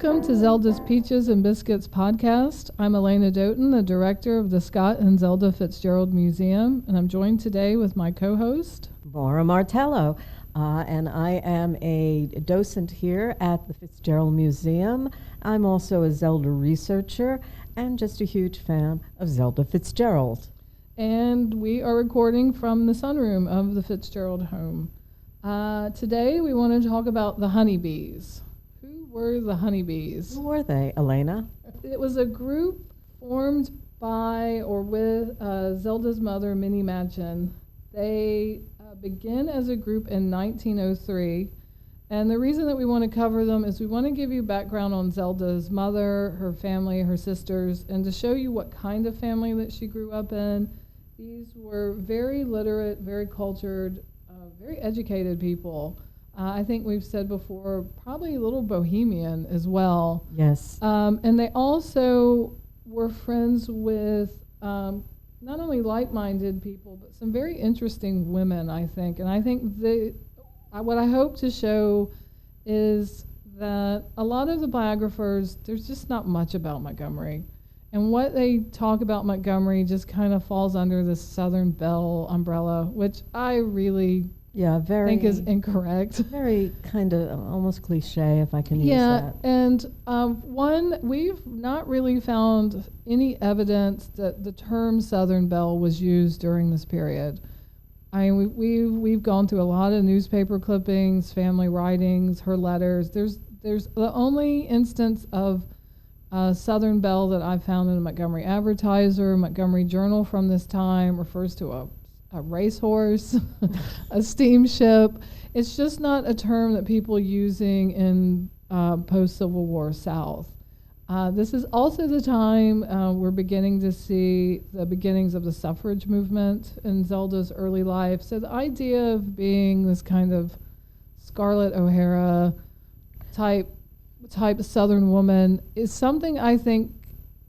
Welcome to Zelda's Peaches and Biscuits podcast. I'm Alaina Doughton, the director of the Scott and Zelda Fitzgerald Museum, and I'm joined today with my co-host, Maura Martello, and I am a docent here at the Fitzgerald Museum. I'm also a Zelda researcher and just a huge fan of Zelda Fitzgerald. And we are recording from the sunroom of the Fitzgerald home. Today we want to talk about the honeybees. Who were the honeybees? Who were they, Alaina? It was a group formed by or with Zelda's mother, Minnie Machen. They began as a group in 1903. And the reason that we want to cover them is we want to give you background on Zelda's mother, her family, her sisters, and to show you what kind of family that she grew up in. These were very literate, very cultured, very educated people. I think we've said before, probably a little bohemian as well. Yes. And they also were friends with not only like-minded people, but some very interesting women, I think. And I think what I hope to show is that a lot of the biographers, there's just not much about Montgomery. And what they talk about Montgomery just kind of falls under the Southern Belle umbrella, which I really think is incorrect. Very kind of almost cliche, if I can use that. And we've not really found any evidence that the term Southern Belle was used during this period. I mean, we've gone through a lot of newspaper clippings, family writings, her letters. There's the only instance of Southern Belle that I found in a Montgomery Advertiser, Montgomery Journal from this time refers to a racehorse, a steamship. It's just not a term that people using in post-Civil War South. This is also the time we're beginning to see the beginnings of the suffrage movement in Zelda's early life. So the idea of being this kind of Scarlett O'Hara type Southern woman is something I think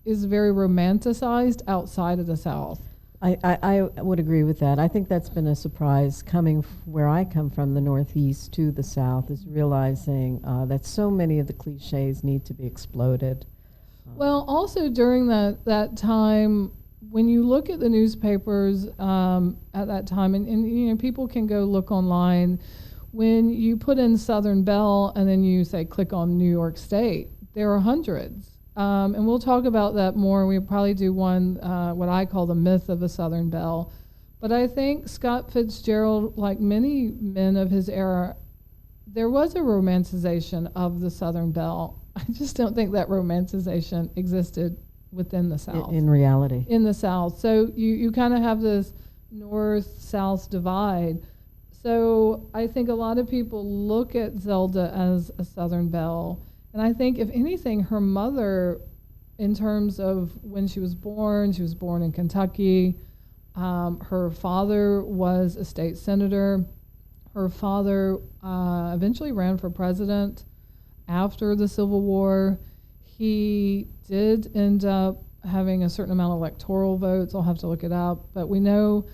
is very romanticized outside of the South. I would agree with that. I think that's been a surprise coming where I come from, the Northeast to the South, is realizing that so many of the cliches need to be exploded. Well, also during that time, when you look at the newspapers at that time, and you know, people can go look online, when you put in Southern Belle and then you say click on New York State, there are hundreds. And we'll talk about that more. We'll probably do one, what I call the myth of the Southern Belle. But I think Scott Fitzgerald, like many men of his era, there was a romanticization of the Southern Belle. I just don't think that romanticization existed within the South. In reality. In the South. So you kind of have this north-south divide. So I think a lot of people look at Zelda as a Southern Belle. And I think, if anything, her mother, in terms of when she was born in Kentucky. Her father was a state senator. Her father eventually ran for president after the Civil War. He did end up having a certain amount of electoral votes. I'll have to look it up. But we know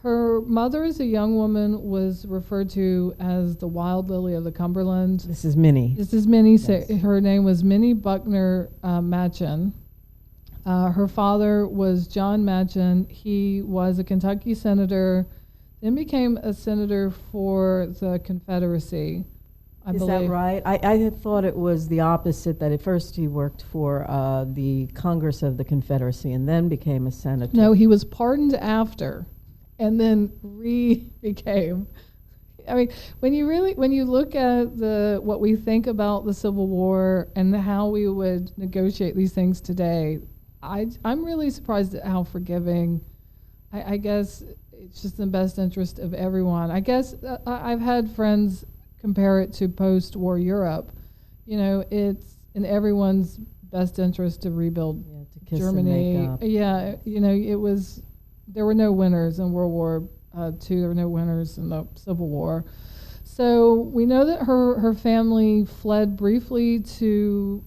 her mother, as a young woman, was referred to as the Wild Lily of the Cumberland. This is Minnie. Yes. Her name was Minnie Buckner Machen. Her father was John Machen. He was a Kentucky senator, then became a senator for the Confederacy, I believe. Is that right? I had thought it was the opposite, that at first he worked for the Congress of the Confederacy and then became a senator. No, he was pardoned after. And then became. I mean, when you look at what we think about the Civil War and how we would negotiate these things today, I'm really surprised at how forgiving. I guess it's just in the best interest of everyone. I guess I've had friends compare it to post-war Europe. You know, it's in everyone's best interest to rebuild to kiss Germany. And make up. Yeah, you know, it was. There were no winners in World War II. There were no winners in the Civil War. So we know that her family fled briefly to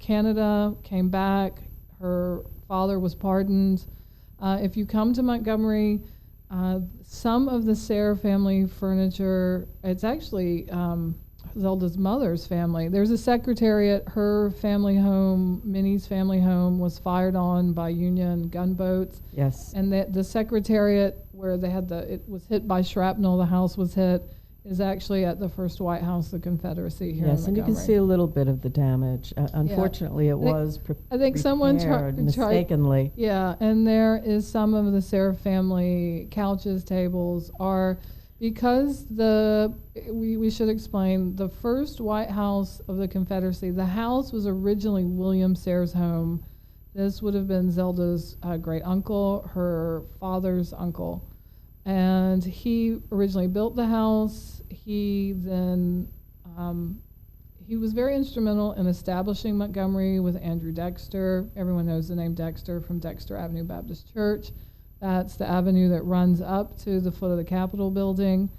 Canada, came back. Her father was pardoned. If you come to Montgomery, some of the Sayre family furniture, it's actually Zelda's mother's family. There's a secretariat. Her family home, Minnie's family home, was fired on by Union gunboats. Yes. And the secretariat where they had it was hit by shrapnel, the house was hit, is actually at the first White House of the Confederacy here in Yes, and you can Montgomery. see a little bit of the damage. Unfortunately, it was I think someone repaired tried. mistakenly. Yeah, and there is some of the Sayre family couches, tables are, because we should explain, the first White House of the Confederacy, the house was originally William Sayre's home. This would have been Zelda's great uncle, her father's uncle. And he originally built the house. He then, he was very instrumental in establishing Montgomery with Andrew Dexter. Everyone knows the name Dexter from Dexter Avenue Baptist Church. That's the avenue that runs up to the foot of the Capitol building.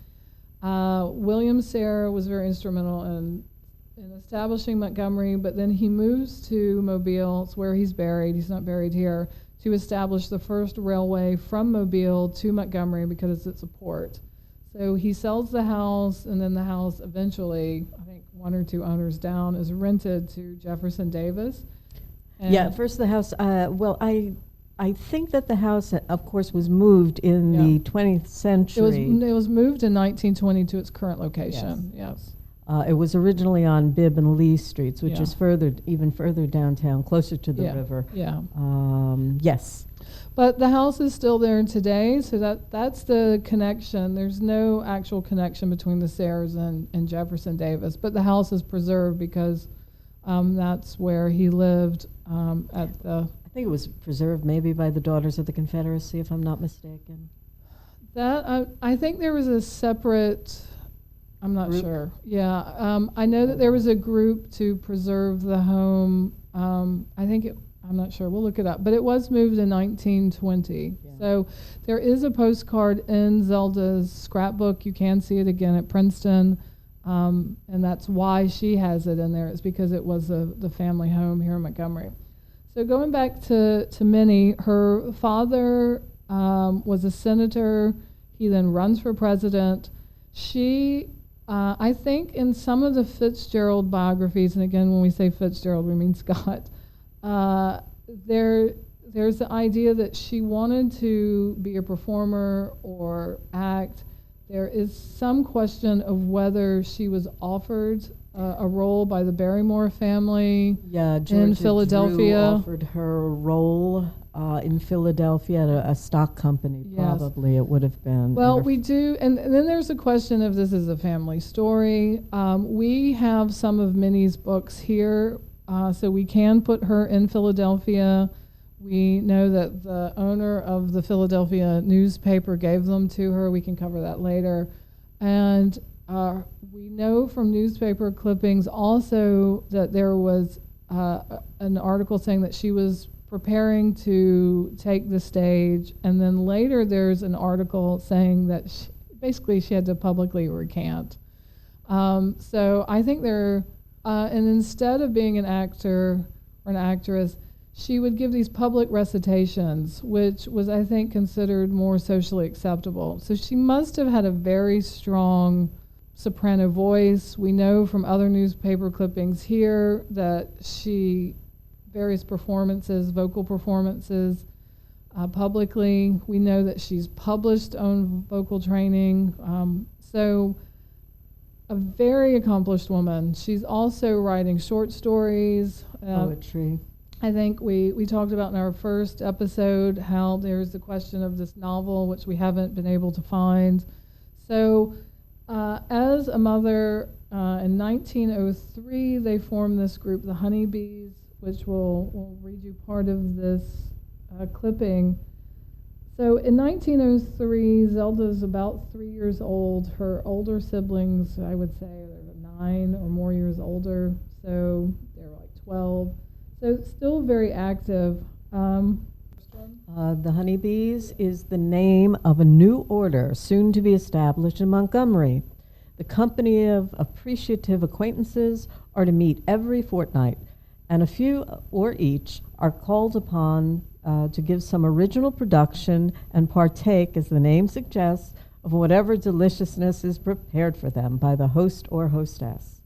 William Sayre was very instrumental in establishing Montgomery, but then he moves to Mobile. It's where he's buried. He's not buried here, to establish the first railway from Mobile to Montgomery because it's a port. So he sells the house, and then the house eventually, I think one or two owners down, is rented to Jefferson Davis. And Yeah, first the house, I think that the house, of course, was moved in the 20th century. It was moved in 1920 to its current location, yes. It was originally on Bibb and Lee Streets, which Yeah. is even further downtown, closer to the river. Yeah. Yes. But the house is still there today, so that's the connection. There's no actual connection between the Sayres and Jefferson Davis, but the house is preserved because that's where he lived at the... I think it was preserved maybe by the Daughters of the Confederacy, if I'm not mistaken. That I think there was a separate... I'm not Group? sure. Yeah, I know that there was a group to preserve the home. I'm not sure. We'll look it up. But it was moved in 1920. Yeah. So there is a postcard in Zelda's scrapbook. You can see it again at Princeton. And that's why she has it in there. It's because it was the family home here in Montgomery. So going back to Minnie, her father was a senator. He then runs for president. She... I think in some of the Fitzgerald biographies, and again, when we say Fitzgerald, we mean Scott, there's the idea that she wanted to be a performer or act. There is some question of whether she was offered a role by the Barrymore family in Philadelphia. Drew offered her a role in Philadelphia at a stock company, probably it would have been. Well, we do, and then there's a question of this is a family story. We have some of Minnie's books here, so we can put her in Philadelphia. We know that the owner of the Philadelphia newspaper gave them to her. We can cover that later. And we know from newspaper clippings also that there was an article saying that she was preparing to take the stage, and then later there's an article saying that basically she had to publicly recant. So I think and instead of being an actor or an actress, she would give these public recitations, which was, I think, considered more socially acceptable. So she must have had a very strong soprano voice. We know from other newspaper clippings here that various performances, vocal performances, publicly. We know that she's published on vocal training. So a very accomplished woman. She's also writing short stories. Poetry. I think we talked about in our first episode how there's the question of this novel, which we haven't been able to find. So as a mother, in 1903, they formed this group, the Honeybees, which we'll read you part of this clipping. So in 1903, Zelda's about 3 years old. Her older siblings, I would say, are 9 or more years older, so they're like 12. So still very active. The Honeybees is the name of a new order soon to be established in Montgomery. The company of appreciative acquaintances are to meet every fortnight, and a few or each are called upon to give some original production and partake, as the name suggests, of whatever deliciousness is prepared for them by the host or hostess.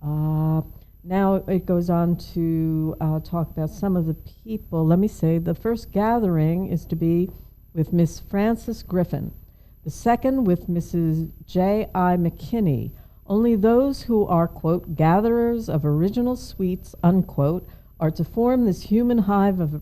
Now it goes on to talk about some of the people. Let me say the first gathering is to be with Miss Frances Griffin, the second with Mrs. J.I. McKinney. Only those who are, quote, gatherers of original sweets, unquote, are to form this human hive of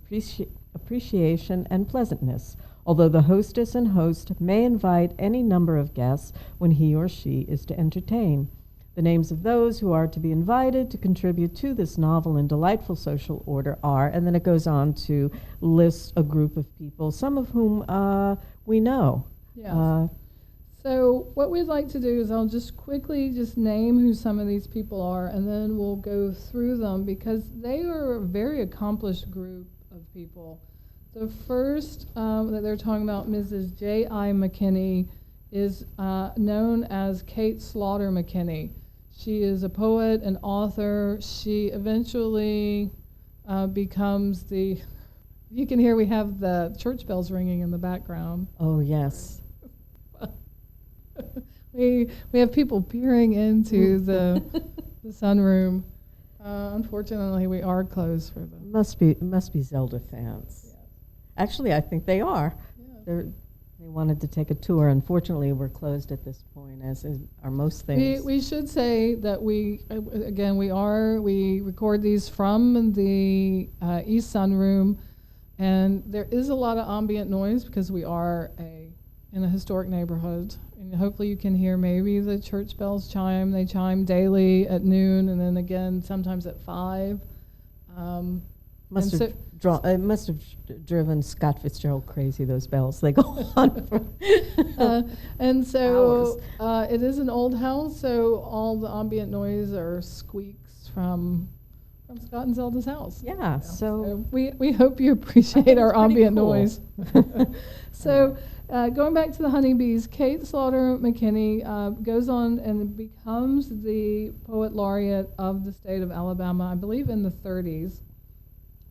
appreciation and pleasantness, although the hostess and host may invite any number of guests when he or she is to entertain. The names of those who are to be invited to contribute to this novel and delightful social order are, and then it goes on to list a group of people, some of whom we know. Yes. So what we'd like to do is I'll just quickly just name who some of these people are, and then we'll go through them because they are a very accomplished group of people. The first that they're talking about, Mrs. J.I. McKinney, is known as Kate Slaughter McKinney. She is a poet and author. She eventually becomes the, you can hear we have the church bells ringing in the background. Oh, yes. We have people peering into the sunroom. Unfortunately, we are closed for them. Must be Zelda fans. Yeah. Actually, I think they are. Yeah. They wanted to take a tour. Unfortunately, we're closed at this point, as are most things. We should say that we record these from the East Sunroom, and there is a lot of ambient noise because we are in a historic neighborhood. And hopefully you can hear maybe the church bells chime. They chime daily at noon, and then again sometimes at 5. It must have driven Scott Fitzgerald crazy, those bells. They go on for and so it is an old house, so all the ambient noise are squeaks from Scott and Zelda's house. Yeah, so we hope you appreciate our ambient cool. noise. So going back to the honeybees, Kate Slaughter McKinney goes on and becomes the poet laureate of the state of Alabama, I believe in the 30s.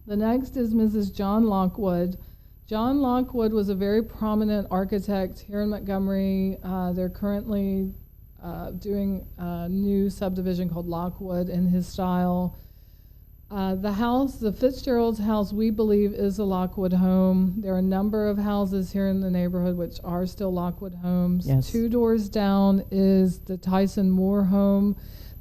The next is Mrs. John Lockwood. John Lockwood was a very prominent architect here in Montgomery. They're currently doing a new subdivision called Lockwood in his style. The house, the Fitzgerald's house, we believe is a Lockwood home. There are a number of houses here in the neighborhood which are still Lockwood homes. Yes. 2 doors down is the Tyson Moore home.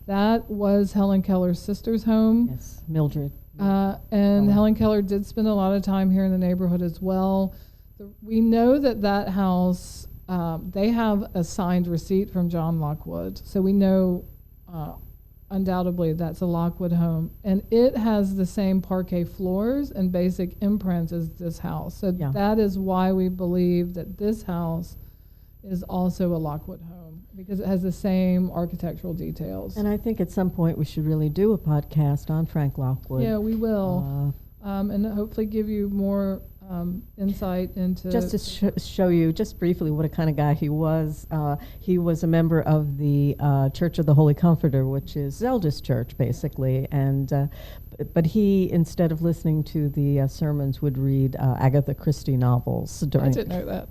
That was Helen Keller's sister's home. Yes, Mildred. And Helen Keller did spend a lot of time here in the neighborhood as well. We know that house, they have a signed receipt from John Lockwood. So we know undoubtedly that's a Lockwood home. And it has the same parquet floors and basic imprints as this house. So that is why we believe that this house is also a Lockwood home, because it has the same architectural details. And I think at some point we should really do a podcast on Frank Lockwood. Yeah, we will. And hopefully give you more insight into... Just to show you just briefly what a kind of guy he was a member of the Church of the Holy Comforter, which is Zelda's church, basically. And but he, instead of listening to the sermons, would read Agatha Christie novels during... I didn't know that.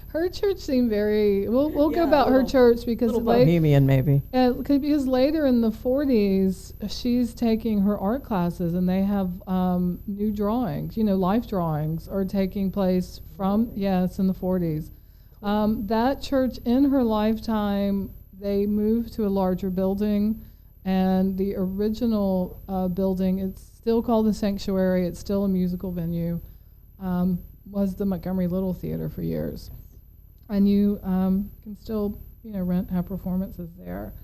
Her church seemed very... We'll go about her church because... bohemian, maybe. Because later in the 40s, she's taking her art classes, and they have new drawings, life drawings are taking place from, yes, in the 40s. That church, in her lifetime, they moved to a larger building, and the original building, it's still called the Sanctuary, it's still a musical venue, was the Montgomery Little Theater for years. And you can still, have performances there.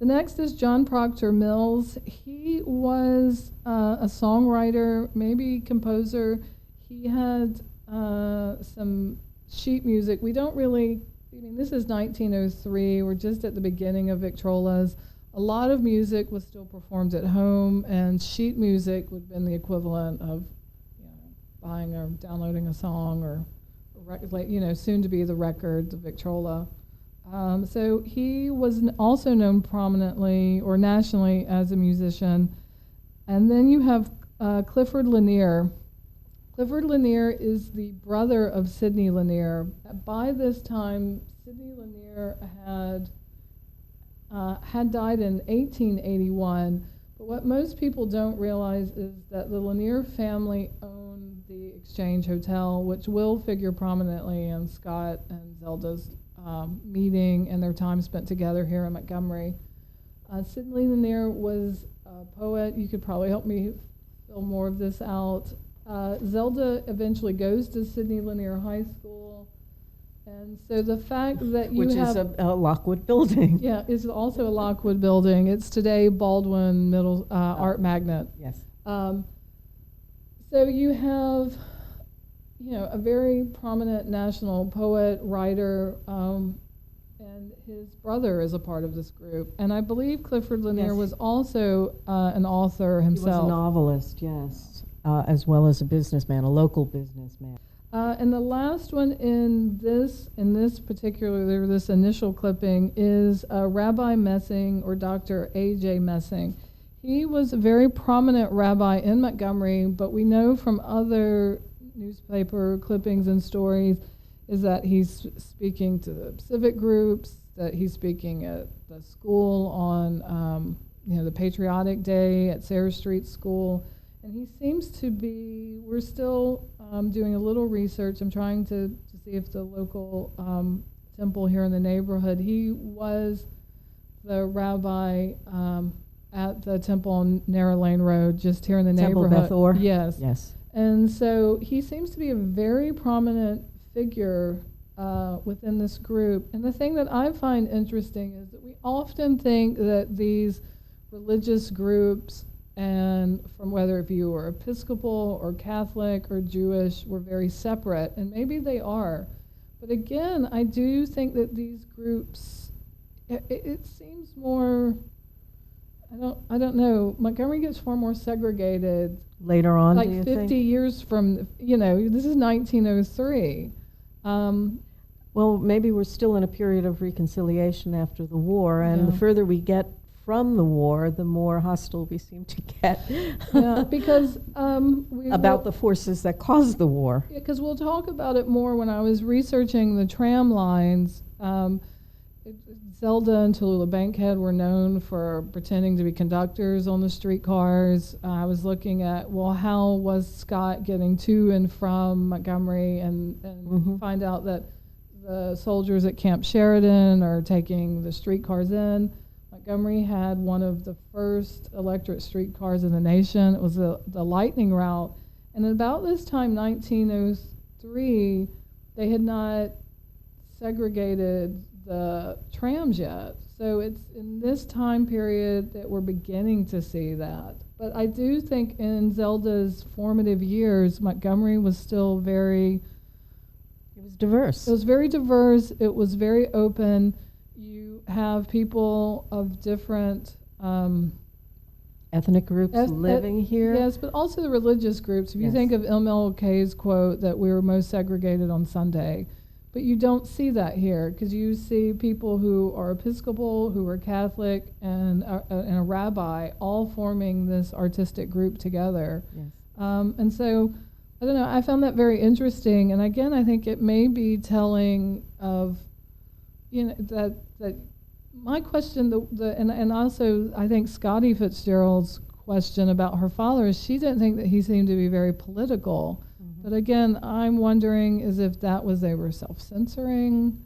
The next is John Proctor Mills. He was a songwriter, maybe composer. He had some sheet music. We don't really, this is 1903. We're just at the beginning of Victrola's. A lot of music was still performed at home, and sheet music would have been the equivalent of buying or downloading a song or soon to be the record, the Victrola. So he was also known prominently or nationally as a musician. And then you have Clifford Lanier. Clifford Lanier is the brother of Sidney Lanier. By this time, Sidney Lanier had had died in 1881. But what most people don't realize is that the Lanier family owned the Exchange Hotel, which will figure prominently in Scott and Zelda's meeting and their time spent together here in Montgomery. Sidney Lanier was a poet. You could probably help me fill more of this out. Zelda eventually goes to Sidney Lanier High School. And so the fact that you Which have... is a Lockwood building. Yeah, it's also a Lockwood building. It's today Baldwin Art Magnet. Yes. So you have, a very prominent national poet, writer, and his brother is a part of this group. And I believe Clifford Lanier was also an author himself. He was a novelist, yes, as well as a businessman, a local businessman. And the last one in this initial clipping is Rabbi Messing, or Dr. A.J. Messing. He was a very prominent rabbi in Montgomery, but we know from other newspaper clippings and stories is that he's speaking to the civic groups, that he's speaking at the school on the Patriotic Day at Sayre Street School. And he seems to be, we're still doing a little research. I'm trying to see if the local temple here in the neighborhood, he was the rabbi at the temple on Narrow Lane Road, just here in the neighborhood. Temple Beth Or? Yes. Yes. And so he seems to be a very prominent figure within this group. And the thing that I find interesting is that we often think that these religious groups, and from whether if you were Episcopal or Catholic or Jewish, were very separate, and maybe they are. But again, I do think that these groups, it seems more, I don't know, Montgomery gets far more segregated. Later on, like do you 50 think? years from, this is 1903. Well, maybe we're still in a period of reconciliation after the war, and the further we get from the war, the more hostile we seem to get. Yeah, because about the forces that caused the war. Yeah, because we'll talk about it more. When I was researching the tram lines, Zelda and Tallulah Bankhead were known for pretending to be conductors on the streetcars. I was looking at, how was Scott getting to and from Montgomery, and find out that the soldiers at Camp Sheridan are taking the streetcars in. Montgomery had one of the first electric streetcars in the nation. It was the Lightning Route. And at about this time, 1903, they had not segregated the trams yet. So it's in this time period that we're beginning to see that. But I do think in Zelda's formative years, Montgomery was still very... It was diverse. It was very diverse. It was very open. You have people of different... ethnic groups living here. Yes, but also the religious groups. If you think of MLK's quote that we were most segregated on Sunday, but you don't see that here, because you see people who are Episcopal, who are Catholic, and a rabbi all forming this artistic group together. Yes. And so, I don't know, I found that very interesting. And again, I think it may be telling of, that my question, and also I think Scotty Fitzgerald's question about her father is she didn't think that he seemed to be very political. But again, I'm wondering is if that was they were self-censoring.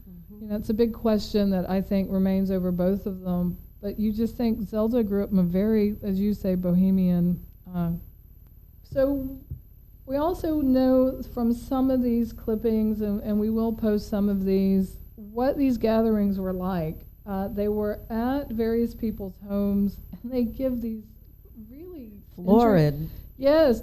It's a big question that I think remains over both of them. But you just think Zelda grew up in a very, as you say, bohemian. So we also know from some of these clippings, and we will post some of these, what these gatherings were like. They were at various people's homes, and they give these really florid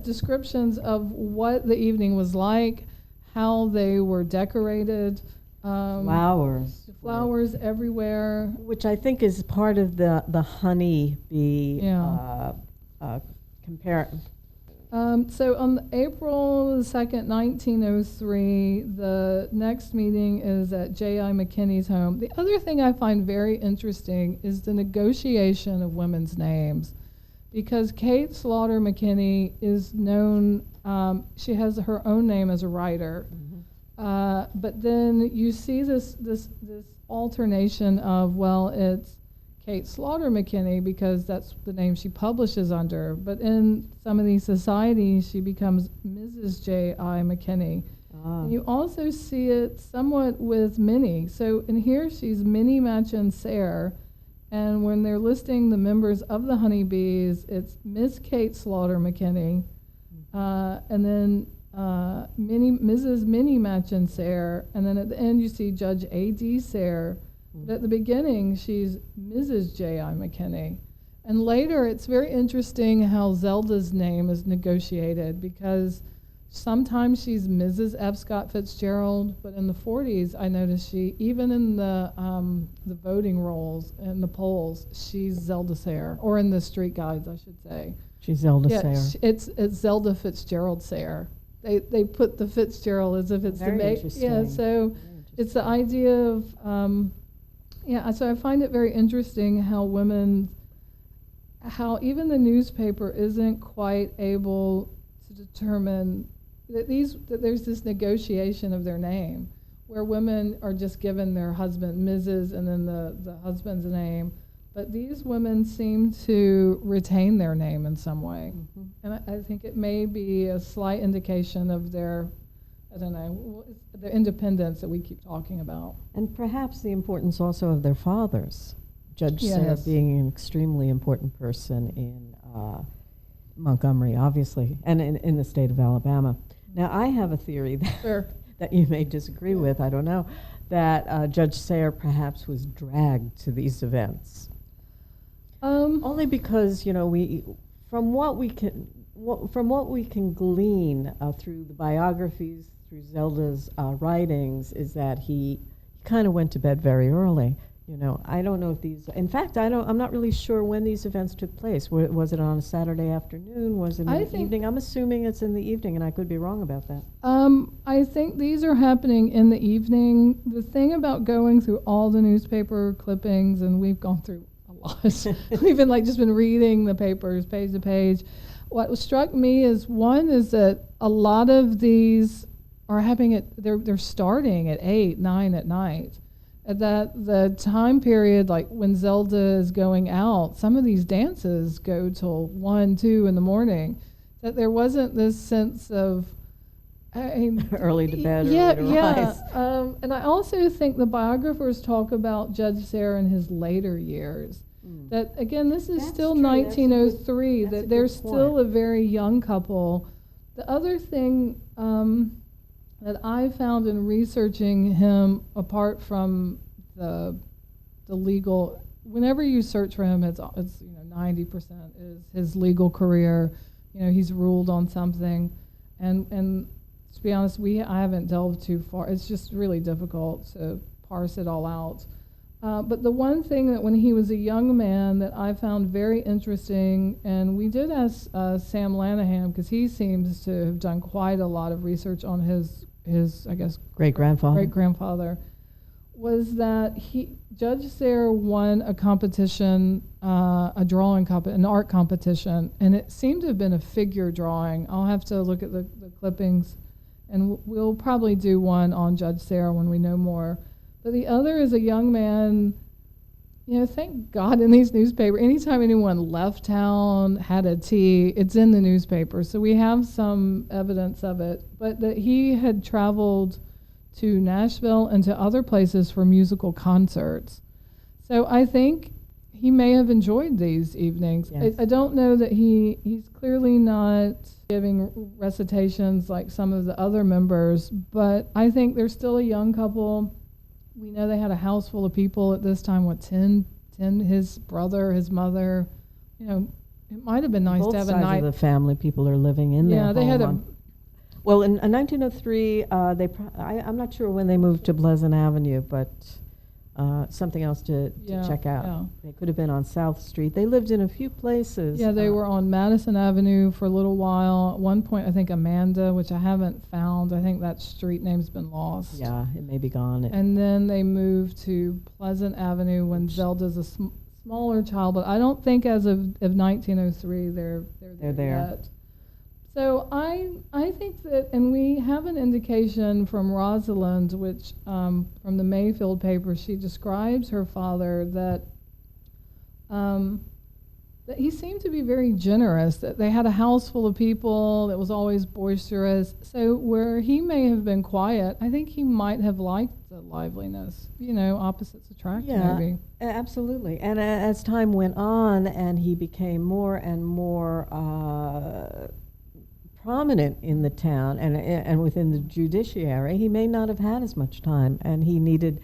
descriptions of what the evening was like, how they were decorated. Flowers everywhere. Which I think is part of the honeybee compare. So on April 2nd, 1903, the next meeting is at J.I. McKinney's home. The other thing I find very interesting is the negotiation of women's names, because Kate Slaughter McKinney is known, she has her own name as a writer, but then you see this alternation of, it's Kate Slaughter McKinney because that's the name she publishes under. But in some of these societies, she becomes Mrs. J.I. McKinney. And you also see it somewhat with Minnie. So in here, she's Minnie Machen Sayre. And when they're listing the members of the honeybees, it's Miss Kate Slaughter McKinney, and then Mrs. Minnie Machen Sayre, and then at the end you see Judge A.D. Sayre. But at the beginning, she's Mrs. J.I. McKinney. And later, it's very interesting how Zelda's name is negotiated because sometimes she's Mrs. F. Scott Fitzgerald, but in the 40s, I noticed even in the voting rolls and the polls, she's Zelda Sayre, or in the street guides, I should say. She's Zelda Yeah, Sayre. it's Zelda Fitzgerald Sayre. They put the Fitzgerald as if it's Very the interesting. yeah. So it's the idea of So I find it very interesting how even the newspaper isn't quite able to determine that there's this negotiation of their name, where women are just given their husband Mrs. and then the husband's name, but these women seem to retain their name in some way, and I think it may be a slight indication of their, I don't know, the independence that we keep talking about. And perhaps the importance also of their fathers. Judge Sayre Yes. being an extremely important person in Montgomery, obviously, and in the state of Alabama. Now, I have a theory that, Sure. that you may disagree with, I don't know, that Judge Sayre perhaps was dragged to these events. Only because, from what we can glean through the biographies, through Zelda's writings, is that he kind of went to bed very early. I don't know if these. In fact, I'm not really sure when these events took place. Was it on a Saturday afternoon? Was it in the evening? I'm assuming it's in the evening, and I could be wrong about that. I think these are happening in the evening. The thing about going through all the newspaper clippings, and we've gone through a lot. We've been just been reading the papers page to page. What struck me is that a lot of these are happening they're starting at 8, 9 at night. That the time period, like when Zelda is going out, some of these dances go till 1, 2 in the morning. That there wasn't this sense of early to bed, yeah, early to rise. And I also think the biographers talk about Judge Sayre in his later years. That again, this is That's still true. 1903. That's a That they're good still point. a very young couple. The other thing that I found in researching him, apart from the legal, whenever you search for him, it's 90% is his legal career. He's ruled on something, and to be honest, I haven't delved too far. It's just really difficult to parse it all out. But the one thing that when he was a young man that I found very interesting, and we did ask Sam Lanahan, because he seems to have done quite a lot of research on his I guess great-grandfather, was that Judge Sayre won a competition, an art competition, and it seemed to have been a figure drawing. I'll have to look at the clippings, and we'll probably do one on Judge Sayre when we know more. But the other is a young man, thank God in these newspapers, anytime anyone left town, had a tea, it's in the newspaper. So we have some evidence of it. But that he had traveled to Nashville and to other places for musical concerts. So I think he may have enjoyed these evenings. Yes. I don't know that he's clearly not giving recitations like some of the other members, but I think they're still a young couple. We know they had a house full of people at this time, 10, his brother, his mother. It might have been nice Both to have sides a night. of the family, people are living in Yeah, their they had home. Well, in 1903, I'm not sure when they moved to Pleasant Avenue, but something else to check out. Yeah. They could have been on South Street. They lived in a few places. Yeah, they were on Madison Avenue for a little while. At one point, I think Amanda, which I haven't found. I think that street name's been lost. Yeah, it may be gone. And then they moved to Pleasant Avenue when Zelda's a smaller child, but I don't think as of 1903 they're there yet. So I think that, and we have an indication from Rosalind, which from the Mayfield paper, she describes her father that that he seemed to be very generous, that they had a house full of people that was always boisterous. So where he may have been quiet, I think he might have liked the liveliness. Opposites attract, maybe. Absolutely. And as time went on and he became more and more prominent in the town and within the judiciary, he may not have had as much time, and he needed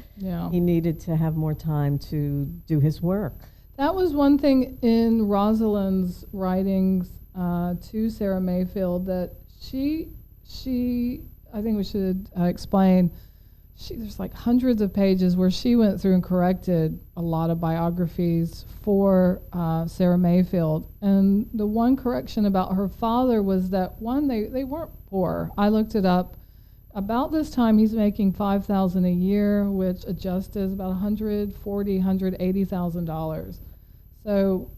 to have more time to do his work. That was one thing in Rosalind's writings to Sarah Mayfield that she I think we should explain. There's like hundreds of pages where she went through and corrected a lot of biographies for Sarah Mayfield. And the one correction about her father was that, one, they weren't poor. I looked it up. About this time, he's making $5,000 a year, which adjusted is about $180,000. So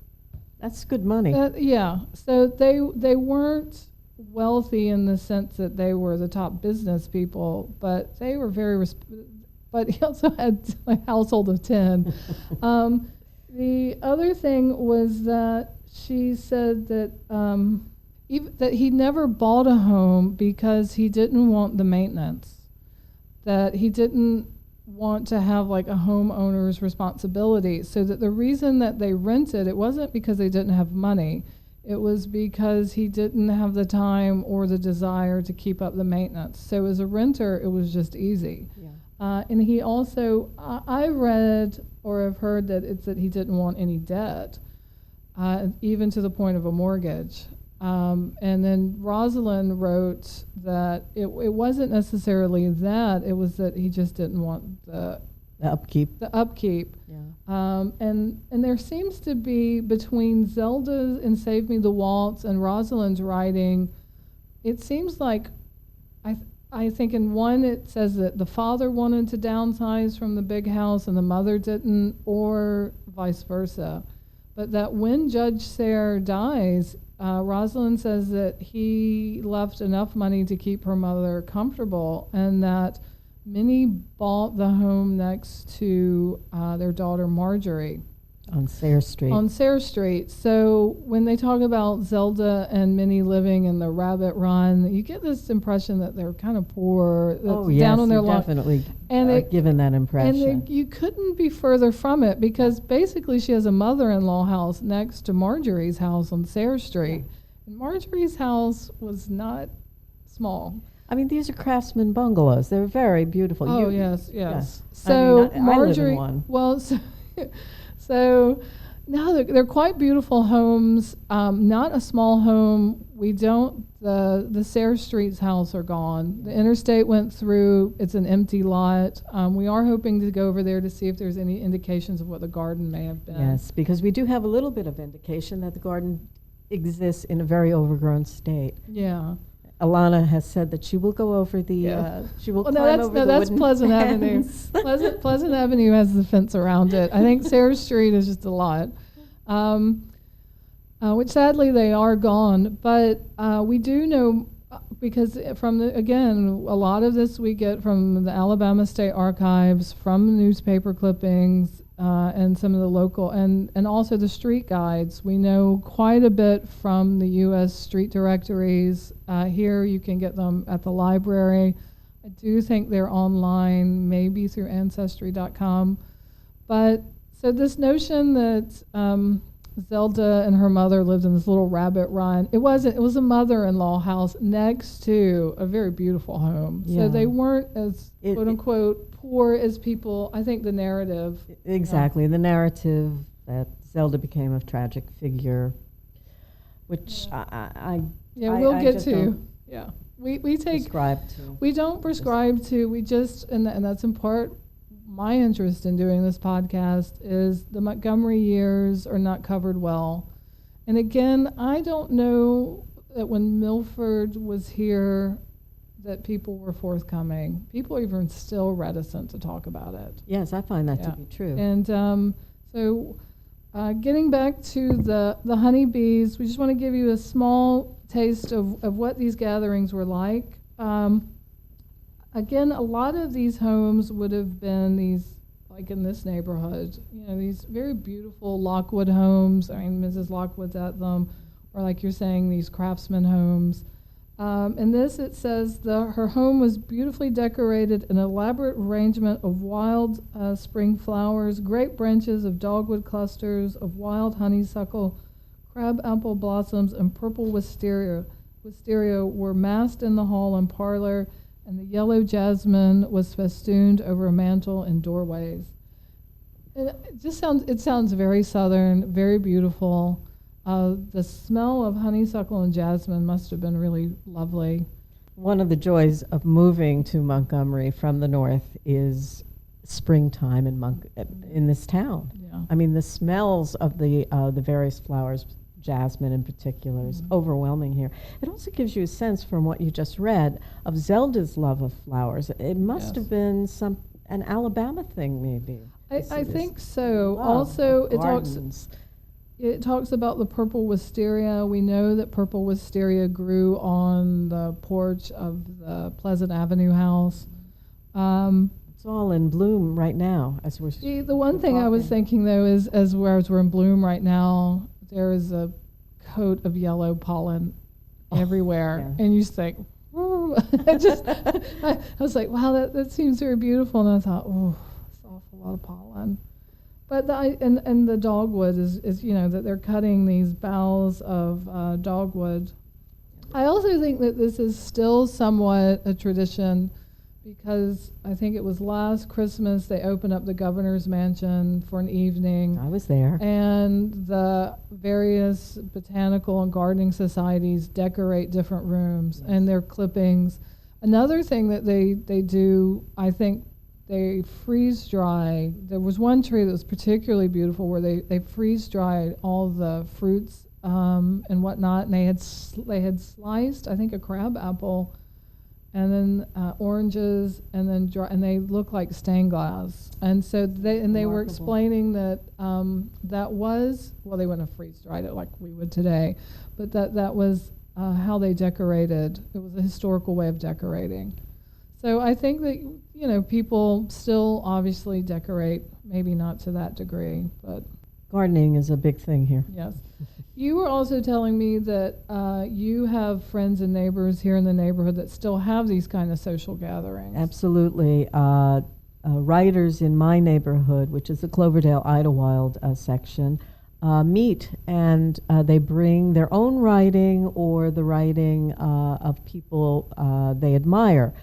that's good money. Yeah. So they weren't wealthy in the sense that they were the top business people, but they were very. But he also had a household of 10. The other thing was that she said that. That he never bought a home because he didn't want the maintenance, that he didn't want to have like a homeowner's responsibility, so that the reason that they rented, it wasn't because they didn't have money, it was because he didn't have the time or the desire to keep up the maintenance. So as a renter, it was just easy. Yeah. And he also, I read or have heard that it's that he didn't want any debt, even to the point of a mortgage. And then Rosalind wrote that it wasn't necessarily that, it was that he just didn't want the upkeep. The upkeep. Yeah. And there seems to be, between Zelda's and Save Me the Waltz and Rosalind's writing, it seems like, I think in one it says that the father wanted to downsize from the big house and the mother didn't, or vice versa. But that when Judge Sayre dies, Rosalind says that he left enough money to keep her mother comfortable, and that Minnie bought the home next to their daughter Marjorie. On Sayre Street. On Sayre Street. So when they talk about Zelda and Minnie living in the Rabbit Run, you get this impression that they're kind of poor. Oh, yes, down on their definitely and given that impression. And you couldn't be further from it, because basically she has a mother-in-law house next to Marjorie's house on Sayre Street. And Marjorie's house was not small. I mean, these are craftsman bungalows. They're very beautiful. Oh, yes. So I Marjorie, live in one. Well, so no, they're quite beautiful homes. Not a small home. We don't. The Sayre Street's house are gone. The interstate went through. It's an empty lot. We are hoping to go over there to see if there's any indications of what the garden may have been. Yes, because we do have a little bit of indication that the garden exists in a very overgrown state. Yeah. Alana has said that she will go over the. She will climb over the that's wooden Pleasant fence. Avenue. Pleasant Avenue has the fence around it. I think Sayre Street is just a lot, which sadly they are gone. But we do know, because from again, a lot of this we get from the Alabama State Archives, from newspaper clippings, and some of the local, and also the street guides. We know quite a bit from the U.S. street directories. Here you can get them at the library. I do think they're online, maybe through Ancestry.com. But so this notion that Zelda and her mother lived in this little Rabbit Run, it wasn't. It was a mother-in-law house next to a very beautiful home. Yeah. So they weren't as quote-unquote poor as people. I think the narrative. Exactly, the narrative that Zelda became a tragic figure, which we'll get to. Yeah, we take prescribe to. We don't prescribe to. We just and that's in part my interest in doing this podcast is the Montgomery years are not covered well. And again, I don't know that when Milford was here that people were forthcoming. People are even still reticent to talk about it. Yes, I find that to be true. And so getting back to the honeybees, we just want to give you a small taste of what these gatherings were like. Again, a lot of these homes would have been these like in this neighborhood, these very beautiful Lockwood homes. I mean, Mrs. Lockwood's at them, or like you're saying, these craftsman homes. In this, it says her home was beautifully decorated, an elaborate arrangement of wild spring flowers, great branches of dogwood clusters of wild honeysuckle, crab apple blossoms, and purple wisteria were massed in the hall and parlor, and the yellow jasmine was festooned over a mantel and doorways. And it sounds very southern, very beautiful. The smell of honeysuckle and jasmine must have been really lovely. One of the joys of moving to Montgomery from the north is springtime in this town. Yeah. I mean, the smells of the various flowers, jasmine in particular, is overwhelming here. It also gives you a sense, from what you just read, of Zelda's love of flowers. It must have been an Alabama thing, maybe. I think so. Also, it talks about the purple wisteria. We know that purple wisteria grew on the porch of the Pleasant Avenue house. It's all in bloom right now, as we're the one thing I was thinking, though, is as we're in bloom right now, there is a coat of yellow pollen everywhere, and you think, I was like, wow, that seems very beautiful, and I thought, oh, it's an awful lot of pollen. But the dogwood is that they're cutting these boughs of dogwood. I also think that this is still somewhat a tradition, because I think it was last Christmas they opened up the governor's mansion for an evening. I was there. And the various botanical and gardening societies decorate different rooms, and their clippings. Another thing that they do, I think, they freeze dry. There was one tree that was particularly beautiful where they freeze dried all the fruits and whatnot, and they had sliced, I think, a crab apple, and then oranges, and then and they look like stained glass. And so they were explaining that that was, well, they wouldn't have freeze dried it like we would today, but that was how they decorated. It was a historical way of decorating. So I think that, people still obviously decorate, maybe not to that degree, but gardening is a big thing here. Yes. You were also telling me that you have friends and neighbors here in the neighborhood that still have these kind of social gatherings. Absolutely. Writers in my neighborhood, which is the Cloverdale Idlewild section, meet, and they bring their own writing or the writing of people they admire.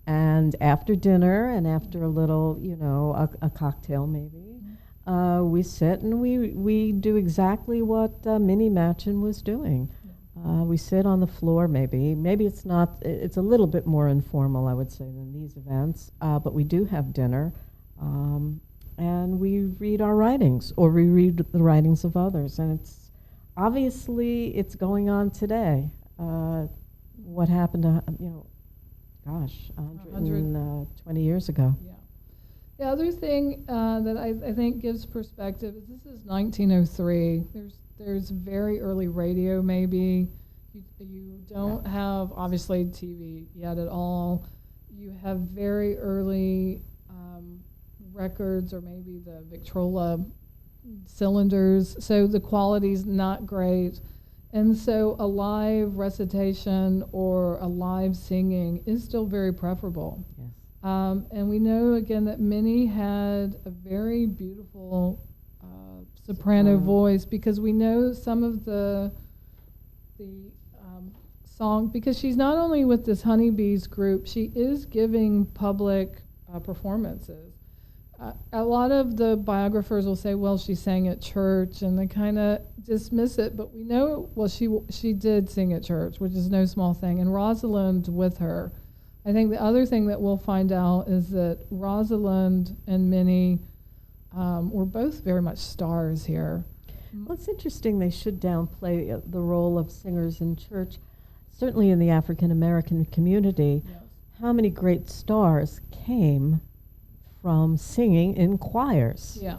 And after dinner and after a little, a cocktail maybe, we sit and we do exactly what Minnie Machen was doing. We sit on the floor maybe. Maybe it's a little bit more informal, I would say, than these events. But we do have dinner, and we read our writings, or we read the writings of others. And it's going on today. What happened to, 120 years ago. Yeah. The other thing that I think gives perspective is this is 1903. There's very early radio, maybe. You don't have, obviously, TV yet at all. You have very early records, or maybe the Victrola cylinders. So the quality's not great. And so a live recitation or a live singing is still very preferable. Yes. And we know, again, that Minnie had a very beautiful soprano voice, because we know some of the song, because she's not only with this honeybees group, she is giving public performances. A lot of the biographers will say, well, she sang at church, and they kind of dismiss it, but we know, well, she did sing at church, which is no small thing, and Rosalind with her. I think the other thing that we'll find out is that Rosalind and Minnie were both very much stars here. Well, it's interesting they should downplay the role of singers in church, certainly in the African American community. Yes. How many great stars came from singing in choirs? Yeah.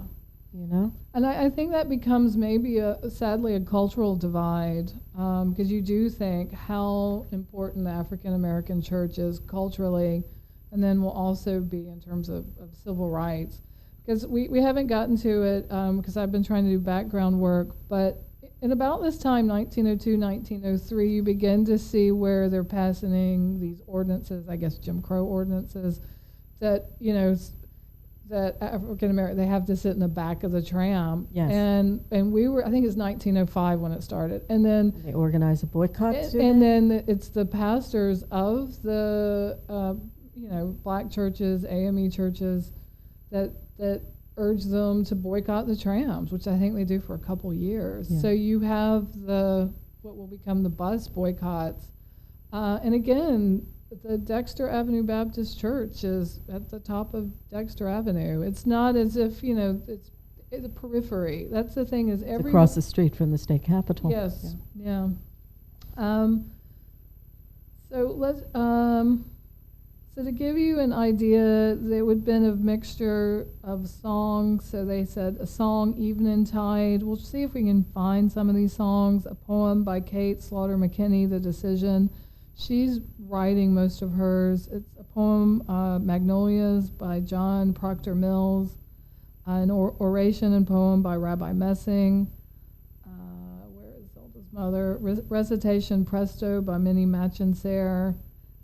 And I think that becomes maybe sadly a cultural divide, because you do think how important the African American church is culturally, and then will also be in terms of civil rights. because we haven't gotten to it because I've been trying to do background work, but in about this time, 1902, 1903, you begin to see where they're passing these ordinances, I guess Jim Crow ordinances, that, that African American, they have to sit in the back of the tram. Yes. And we were, I think it's 1905 when it started. And then they organize a boycott. And then it's the pastors of the, black churches, AME churches, that urge them to boycott the trams, which I think they do for a couple years. Yeah. So you have what will become the bus boycotts. And again, the Dexter Avenue Baptist Church is at the top of Dexter Avenue. It's not as if, it's a periphery. That's the thing is it's across the street from the state capitol. Yes, yeah. So let's, so to give you an idea, there would have been a mixture of songs. So they said a song, Eveningtide. We'll see if we can find some of these songs. A poem by Kate Slaughter McKinney, The Decision. She's writing most of hers. It's a poem, Magnolias by John Proctor Mills. An oration and poem by Rabbi Messing. Where is Zelda's mother? Recitation Presto by Minnie Machen Sayre.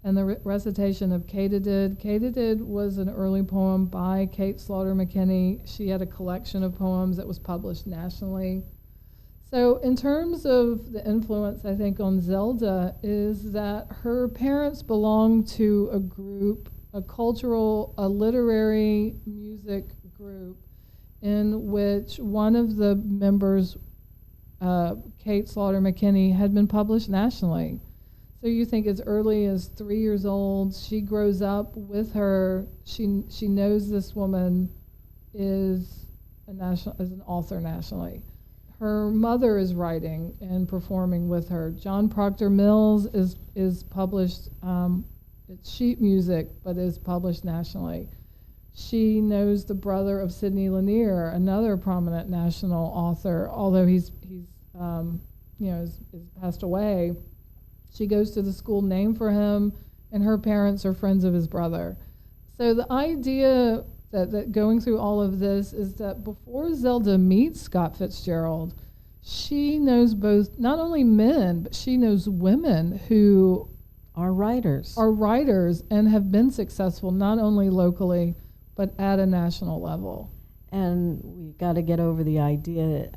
And the recitation of Katydid. Katydid was an early poem by Kate Slaughter McKinney. She had a collection of poems that was published nationally. So in terms of the influence, I think, on Zelda is that her parents belonged to a group, a literary music group, in which one of the members, Kate Slaughter McKinney, had been published nationally. So you think as early as 3 years old, she grows up with her. She knows this woman is an author nationally. Her mother is writing and performing with her. John Proctor Mills is published. It's sheet music, but is published nationally. She knows the brother of Sidney Lanier, another prominent national author, although he's passed away. She goes to the school named for him, and her parents are friends of his brother. So the idea that going through all of this is that before Zelda meets Scott Fitzgerald, she knows both, not only men, but she knows women who are writers and have been successful not only locally, but at a national level. And we got to get over the idea,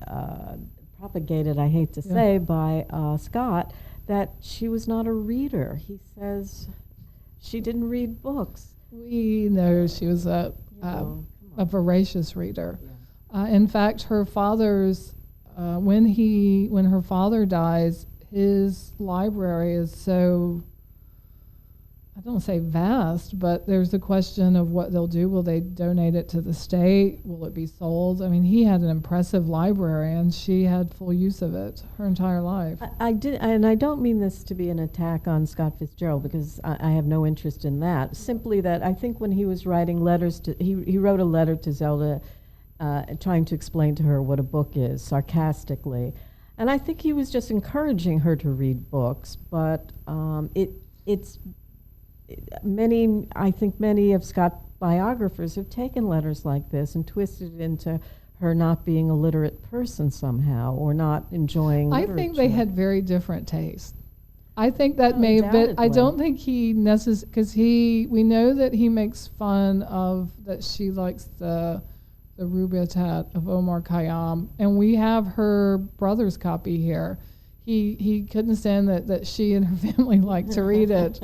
propagated, I hate to say, by Scott, that she was not a reader. He says she didn't read books. We know she was a voracious reader. Yeah. In fact, her father's when her father dies, his library is so, I don't say vast, but there's the question of what they'll do. Will they donate it to the state? Will it be sold? I mean, he had an impressive library, and she had full use of it her entire life. I did, and I don't mean this to be an attack on Scott Fitzgerald, because I have no interest in that. Simply that I think when he was writing letters to, he wrote a letter to Zelda trying to explain to her what a book is, sarcastically. And I think he was just encouraging her to read books, but I think many of Scott's biographers have taken letters like this and twisted it into her not being a literate person somehow, or not enjoying literature. I think they had very different tastes. I think that may have been, I don't think he necessarily, because we know that he makes fun of that she likes the Rubaiyat of Omar Khayyam, and we have her brother's copy here. He couldn't stand that she and her family liked to read it.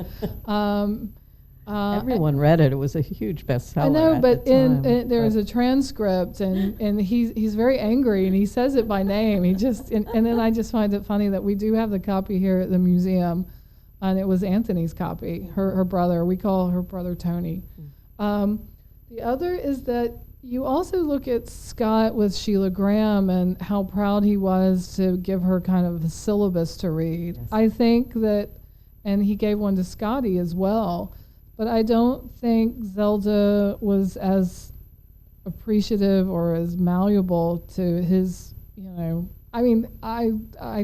Everyone read it. It was a huge bestseller. I know, but there's a transcript, and he's very angry, and he says it by name. He just and then I just find it funny that we do have the copy here at the museum, and it was Anthony's copy. Her brother. We call her brother Tony. The other is that you also look at Scott with Sheila Graham and how proud he was to give her kind of a syllabus to read. Yes. I think that, and he gave one to Scotty as well, but I don't think Zelda was as appreciative or as malleable to his, I mean, I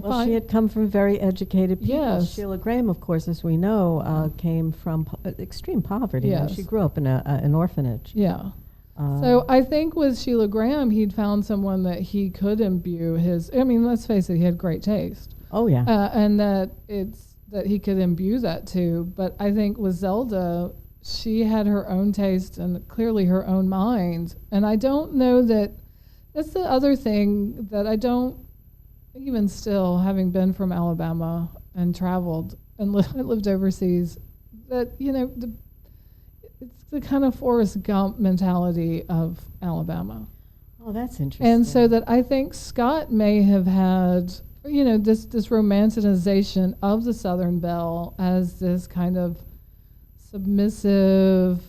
find she had come from very educated people. Yes. Sheila Graham, of course, as we know, came from extreme poverty. Yes. She grew up in an orphanage. Yeah. So I think with Sheila Graham, he'd found someone that he could imbue his. I mean, let's face it, he had great taste. Oh yeah. And that he could imbue that too. But I think with Zelda, she had her own taste and clearly her own mind. And I don't know that. That's the other thing that I don't. Even still, having been from Alabama and traveled and lived overseas, that it's the kind of Forrest Gump mentality of Alabama. Oh, that's interesting. And so that I think Scott may have had, this romanticization of the Southern Belle as this kind of submissive,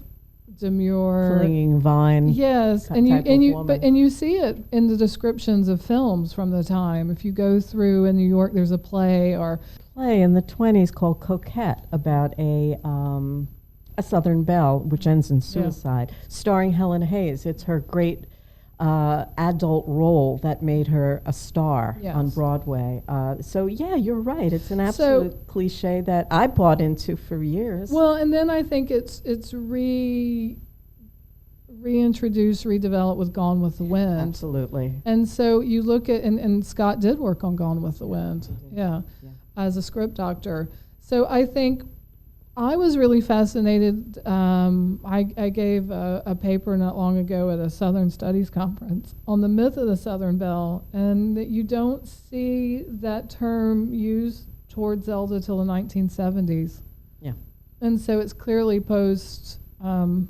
demure, clinging vine. Yes, type and you woman. you see it in the descriptions of films from the time. If you go through in New York, there's a play in the 20s called Coquette about a Southern Belle, which ends in suicide, starring Helen Hayes. It's her great adult role that made her a star on Broadway. So yeah, you're right. It's an absolute cliche that I bought into for years. Well, and then I think it's reintroduced, redeveloped with Gone with the Wind. Absolutely. And so you look at, and Scott did work on Gone with the Wind, as a script doctor. So I think I was really fascinated. I gave a paper not long ago at a Southern Studies conference on the myth of the Southern Belle, and that you don't see that term used towards Zelda till the 1970s. Yeah. And so it's clearly post Gone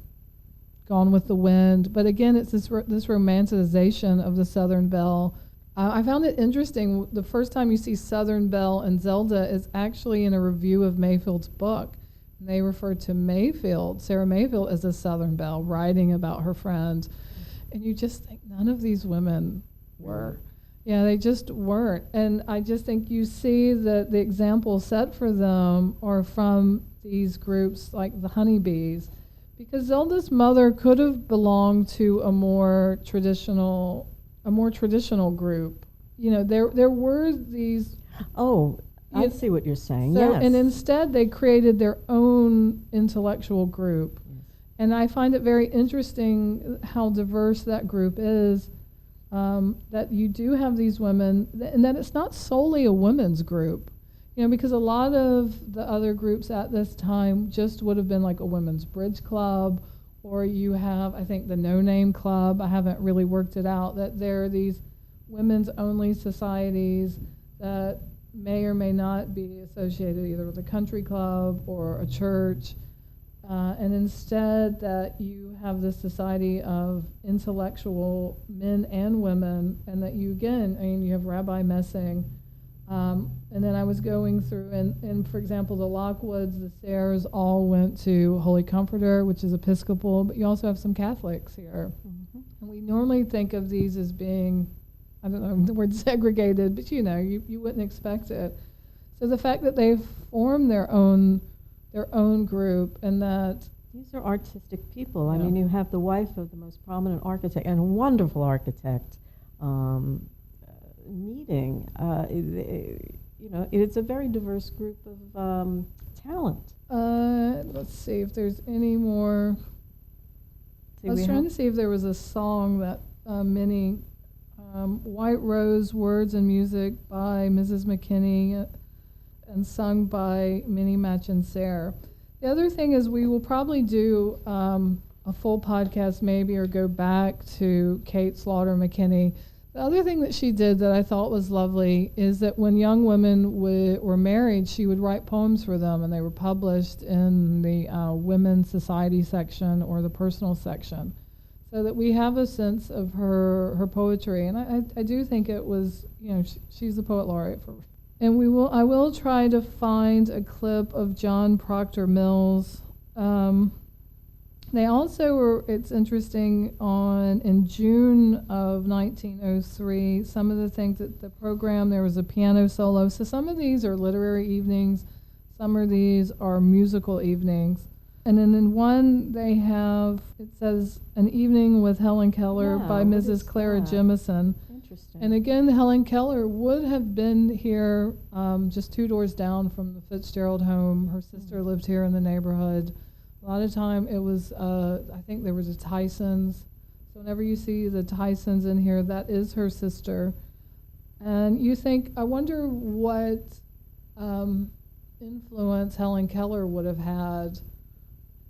with the Wind. But again, it's this romanticization of the Southern Belle. I found it interesting. The first time you see Southern Belle and Zelda is actually in a review of Mayfield's book. And they refer to Sarah Mayfield, as a Southern Belle, writing about her friend. And you just think none of these women were. Yeah, they just weren't. And I just think you see that the examples set for them are from these groups like the honeybees. Because Zelda's mother could have belonged to a more traditional group. There were these. Oh, I see what you're saying. So, yes. And instead, they created their own intellectual group. Yes. And I find it very interesting how diverse that group is. That you do have these women, and that it's not solely a women's group. Because a lot of the other groups at this time just would have been like a women's bridge club, or you have, I think, the No Name Club. I haven't really worked it out, that there are these women's only societies that may or may not be associated either with a country club or a church, and instead that you have this society of intellectual men and women, and that you have Rabbi Messing. And then I was going through, and for example, the Lockwoods, the Sayres all went to Holy Comforter, which is Episcopal, but you also have some Catholics here. Mm-hmm. And we normally think of these as being, I don't know the word segregated, but you wouldn't expect it. So the fact that they've formed their own group, and that these are artistic people. I mean, you have the wife of the most prominent architect and a wonderful architect meeting. It's a very diverse group of talent. Let's see if there's any more. I was trying to see if there was a song that Minnie, White Rose, words and music by Mrs. McKinney, and sung by Minnie Machen Sayre. The other thing is we will probably do a full podcast maybe, or go back to Kate Slaughter McKinney. The other thing that she did that I thought was lovely is that when young women were married, she would write poems for them, and they were published in the Women's Society section or the personal section, so that we have a sense of her poetry. And I do think it was, she's the poet laureate for. And I will try to find a clip of John Proctor Mills. They also were, it's interesting, in June of 1903, some of the things at the program, there was a piano solo. So some of these are literary evenings, some of these are musical evenings. And then in one, they have, it says, An Evening with Helen Keller by Mrs. Clara Jemison. Interesting. And again, Helen Keller would have been here just 2 doors down from the Fitzgerald home. Her sister lived here in the neighborhood. A lot of time it was, I think there was a Tyson's. So whenever you see the Tysons in here, that is her sister. And you think, I wonder what influence Helen Keller would have had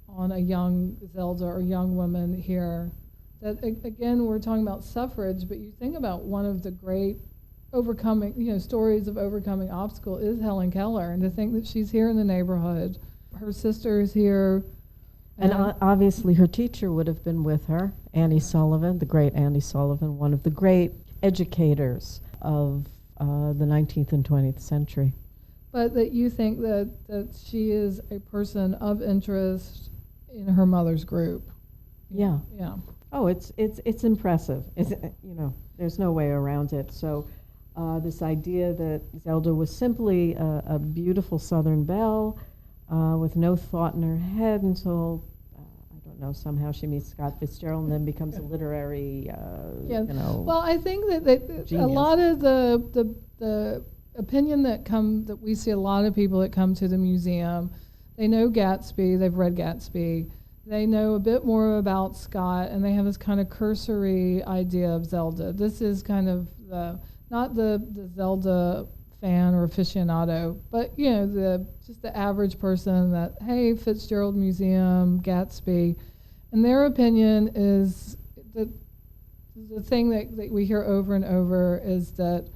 on a young Zelda or young woman here. That again, we're talking about suffrage, but you think about one of the great overcoming, stories of overcoming obstacle is Helen Keller, and to think that she's here in the neighborhood, her sister is here. And obviously her teacher would have been with her, Annie Sullivan, the great Annie Sullivan, one of the great educators of the 19th and 20th century. But that you think that she is a person of interest in her mother's group. Yeah. Yeah. Oh, it's impressive. There's no way around it. So this idea that Zelda was simply a beautiful Southern belle with no thought in her head until, somehow she meets Scott Fitzgerald and then becomes a literary, Well, I think that a lot of the opinion that we see a lot of people that come to the museum, they know Gatsby, they've read Gatsby, they know a bit more about Scott, and they have this kind of cursory idea of Zelda. This is kind of not the Zelda fan or aficionado, but just the average person that, hey, Fitzgerald Museum, Gatsby, and their opinion is that the thing that we hear over and over is that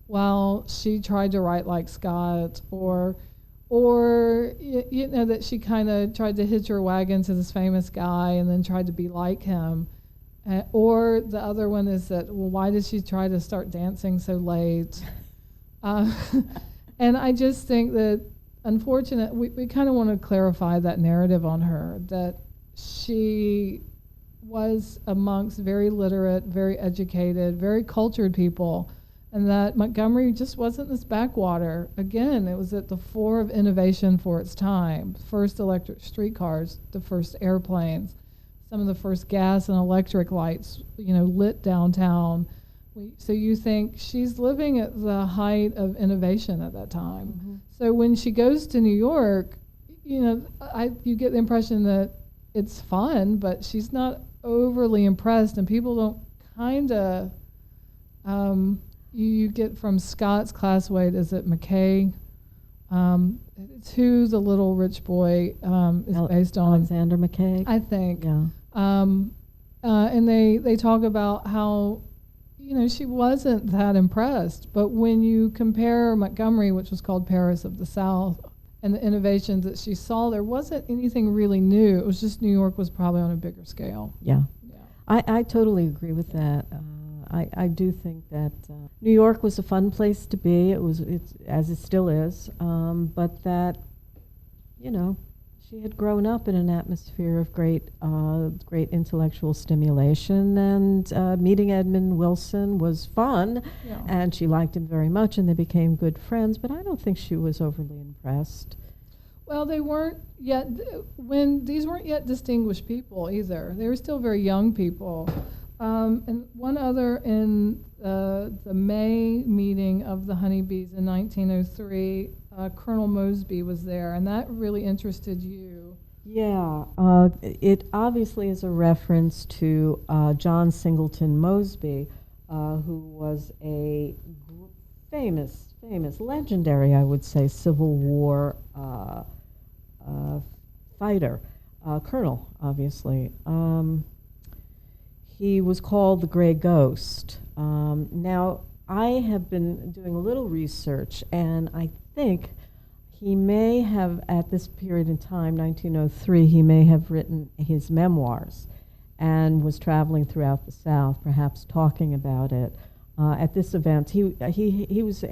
while she tried to write like Scott, or that she kind of tried to hitch her wagon to this famous guy and then tried to be like him. Or the other one is that, well, why did she try to start dancing so late? And I just think that, unfortunately, we kind of want to clarify that narrative on her, that she was amongst very literate, very educated, very cultured people, and that Montgomery just wasn't this backwater. Again, it was at the fore of innovation for its time. First electric streetcars, the first airplanes, some of the first gas and electric lights, lit downtown. So you think she's living at the height of innovation at that time. Mm-hmm. So when she goes to New York, you get the impression that it's fun, but she's not overly impressed, and people don't kind of, you get from Scott's classmate, is it McKay? It's who the little rich boy is based on. Alexander McKay, I think. Yeah. And they talk about how, she wasn't that impressed. But when you compare Montgomery, which was called Paris of the South, and the innovations that she saw, there wasn't anything really new. It was just New York was probably on a bigger scale. Yeah. I totally agree with that. I do think that New York was a fun place to be. It's as it still is, but that, she had grown up in an atmosphere of great intellectual stimulation, and meeting Edmund Wilson was fun, and she liked him very much, and they became good friends. But I don't think she was overly impressed. Well, they weren't yet. These weren't yet distinguished people either. They were still very young people. And one other, in the May meeting of the Honeybees in 1903, Colonel Mosby was there, and that really interested you. Yeah, it obviously is a reference to John Singleton Mosby, who was a famous, legendary, I would say, Civil War fighter, colonel, obviously. He was called the Gray Ghost. Now, I have been doing a little research, and I think he may have, at this period in time, 1903, he may have written his memoirs and was traveling throughout the South, perhaps talking about it. At this event, he was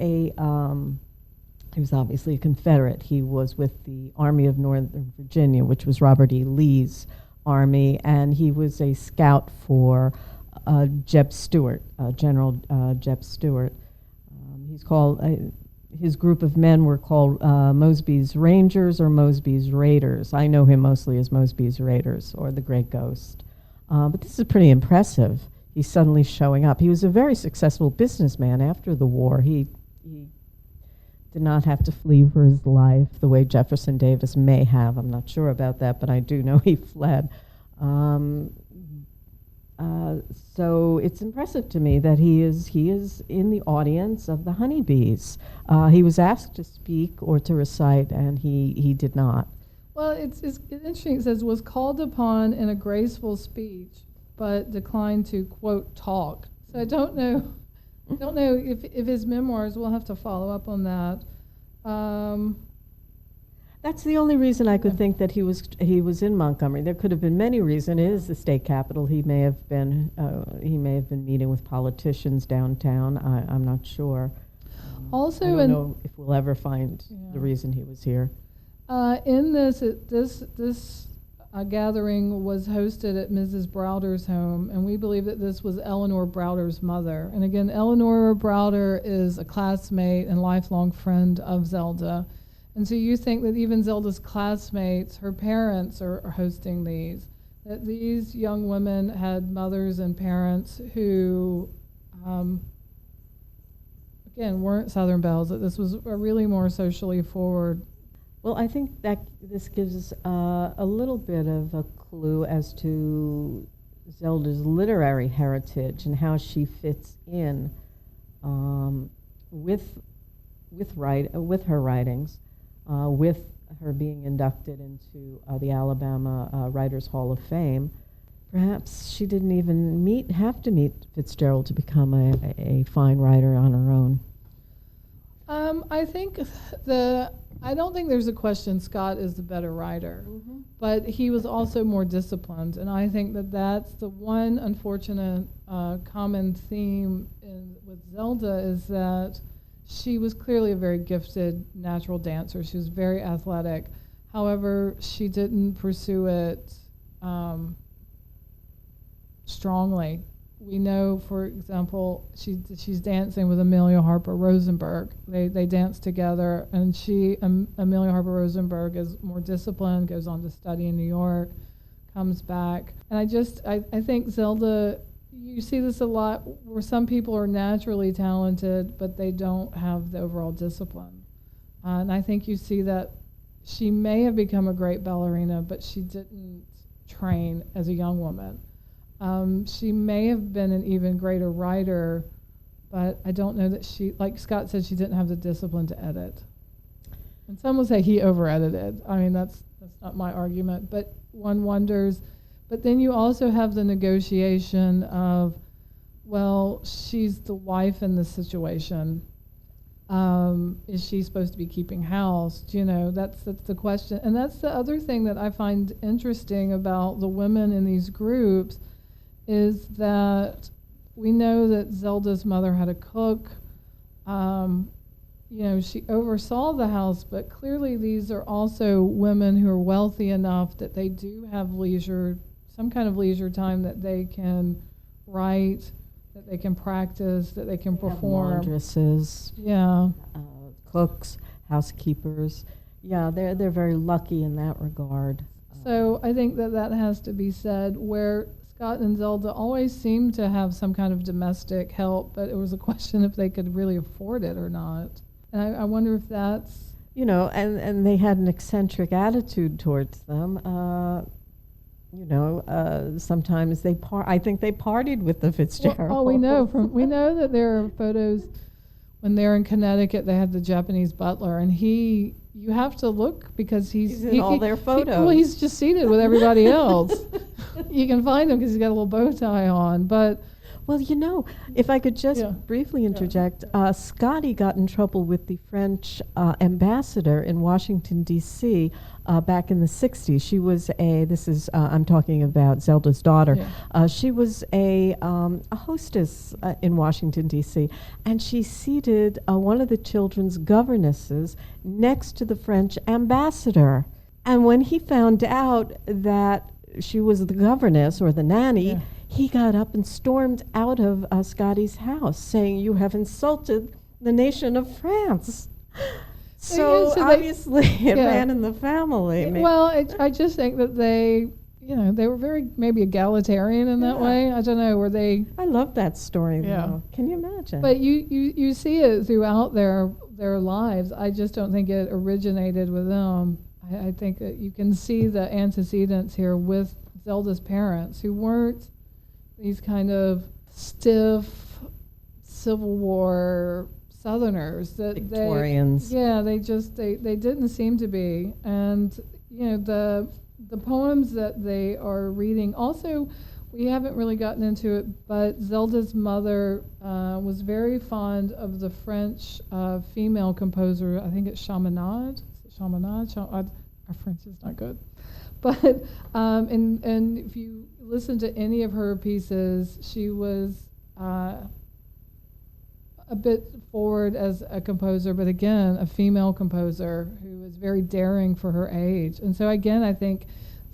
obviously a Confederate. He was with the Army of Northern Virginia, which was Robert E. Lee's army, and he was a scout for Jeb Stuart, General Jeb Stuart. He's called, his group of men were called Mosby's Rangers or Mosby's Raiders. I know him mostly as Mosby's Raiders or the Great Ghost. But this is pretty impressive. He's suddenly showing up. He was a very successful businessman after the war. He did not have to flee for his life the way Jefferson Davis may have. I'm not sure about that, but I do know he fled. So it's impressive to me that he is in the audience of the honeybees. He was asked to speak or to recite, and he did not. Well, it's interesting. It says, was called upon in a graceful speech, but declined to, quote, talk. So I don't know if his memoirs, we'll have to follow up on that. That's the only reason I could think that he was in Montgomery. There could have been many reasons. It is the state capital. He may have been meeting with politicians downtown. I'm not sure. Also, I don't know if we'll ever find the reason he was here. In this gathering was hosted at Mrs. Browder's home, and we believe that this was Eleanor Browder's mother. And again, Eleanor Browder is a classmate and lifelong friend of Zelda. And so you think that even Zelda's classmates, her parents are hosting these, that these young women had mothers and parents who, again, weren't Southern belles, that this was a really more socially forward. Well, I think that this gives us a little bit of a clue as to Zelda's literary heritage and how she fits in with her writings, with her being inducted into the Alabama Writers Hall of Fame. Perhaps she didn't even have to meet Fitzgerald to become a fine writer on her own. I don't think there's a question Scott is the better writer, but he was also more disciplined, and I think that that's the one unfortunate common theme with Zelda is that she was clearly a very gifted natural dancer. She was very athletic. However, she didn't pursue it strongly. We know, for example, she's dancing with Amelia Harper Rosenberg. They dance together, and Amelia Harper Rosenberg, is more disciplined, goes on to study in New York, comes back. And I think Zelda, you see this a lot where some people are naturally talented, but they don't have the overall discipline. And I think you see that she may have become a great ballerina, but she didn't train as a young woman. She may have been an even greater writer, but I don't know that she, like Scott said, she didn't have the discipline to edit. And some will say he over-edited. I mean, that's not my argument, but one wonders. But then you also have the negotiation of, well, she's the wife in this situation. Is she supposed to be keeping house? You know, that's the question. And that's the other thing that I find interesting about the women in these groups is that we know that Zelda's mother had a cook. She oversaw the house, but clearly these are also women who are wealthy enough that they do have leisure, some kind of leisure time that they can write, that they can practice, that they can perform. Laundresses, cooks, housekeepers. Yeah, they're very lucky in that regard. So I think that has to be said, where Scott and Zelda always seemed to have some kind of domestic help, but it was a question if they could really afford it or not. And I wonder if that's... and they had an eccentric attitude towards them. Sometimes I think they partied with the Fitzgerald. We know that there are photos when they're in Connecticut. They had the Japanese butler, and you have to look because he's in all their photos. He's just seated with everybody else. You can find him because he's got a little bow tie on, but. Well, if I could just briefly interject, Scotty got in trouble with the French ambassador in Washington, D.C. Back in the 60s. She was I'm talking about Zelda's daughter. Yeah. She was a hostess in Washington, D.C., and she seated one of the children's governesses next to the French ambassador. And when he found out that she was the governess or the nanny, he got up and stormed out of Scotty's house, saying, "You have insulted the nation of France." So obviously it ran in the family. Well, I just think that they were very maybe egalitarian in that way. I don't know, were they? I love that story, though. Can you imagine? But you see it throughout their lives. I just don't think it originated with them. I think that you can see the antecedents here with Zelda's parents, who weren't these kind of stiff Civil War Southerners that Victorians. they didn't seem to be. And the poems that they are reading also, we haven't really gotten into it, but Zelda's mother was very fond of the French female composer. I think it's Chaminade. Our French is not good, but and if you listen to any of her pieces, she was a bit forward as a composer, but again, a female composer who was very daring for her age. And so again, I think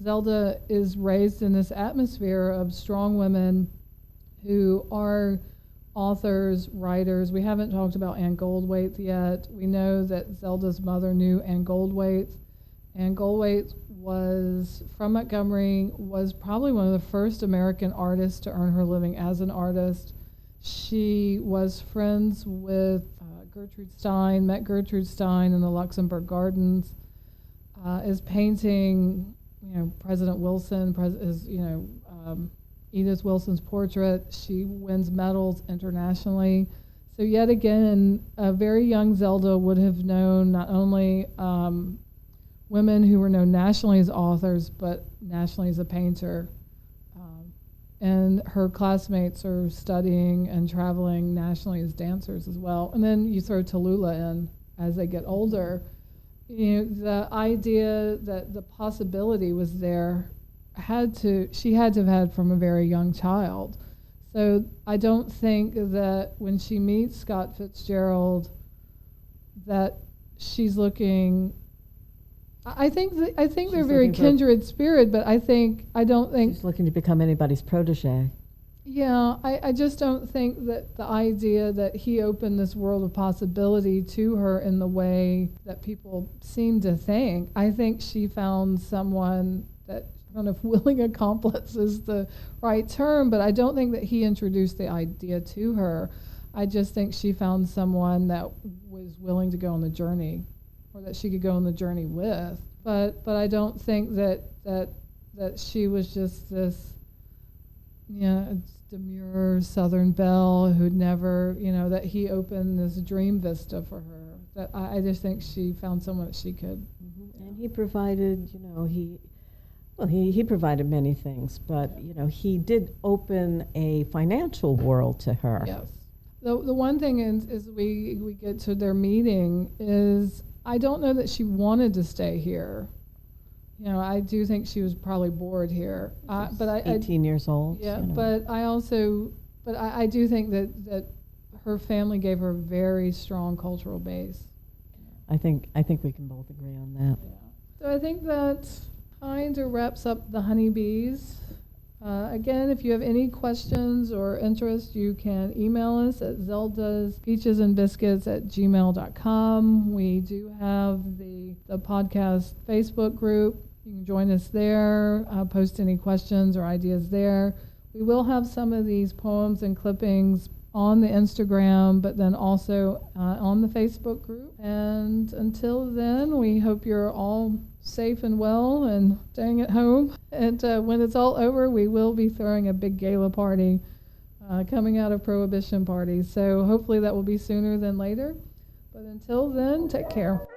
Zelda is raised in this atmosphere of strong women who are authors, writers. We haven't talked about Anne Goldwaite yet. We know that Zelda's mother knew Anne Goldwaite. Anne Goldwaite was from Montgomery, was probably one of the first American artists to earn her living as an artist. She was friends with Gertrude Stein, met Gertrude Stein in the Luxembourg Gardens, is painting, President Wilson, Edith Wilson's portrait. She wins medals internationally. So yet again, a very young Zelda would have known not only women who were known nationally as authors, but nationally as a painter. And her classmates are studying and traveling nationally as dancers as well. And then you throw Tallulah in as they get older. The idea that the possibility was there she had to have had from a very young child. So I don't think that when she meets Scott Fitzgerald that she's looking. I think they're very kindred spirit, but I don't think she's looking to become anybody's protege. Yeah, I just don't think that the idea that he opened this world of possibility to her in the way that people seem to think. I think she found someone that, I don't know if willing accomplice is the right term, but I don't think that he introduced the idea to her. I just think she found someone that was willing to go on the journey, or that she could go on the journey with. But I don't think that she was just this, demure Southern belle who'd never, that he opened this dream vista for her. That I just think she found someone that she could. Mm-hmm. And he provided, he provided many things, but he did open a financial world to her. Yes. The one thing is we get to their meeting is, I don't know that she wanted to stay here. I do think she was probably bored here. But 18 years old. Yeah, but I do think that her family gave her a very strong cultural base. I think we can both agree on that. Yeah. So I think that kind of wraps up the honeybees. Again, if you have any questions or interest, you can email us at zeldaspeachesandbiscuits@gmail.com. We do have the podcast Facebook group. You can join us there, post any questions or ideas there. We will have some of these poems and clippings on the Instagram, but then also on the Facebook group. And until then, we hope you're all safe and well and staying at home. And when it's all over, we will be throwing a big gala party coming out of Prohibition parties. So hopefully that will be sooner than later. But until then, take care.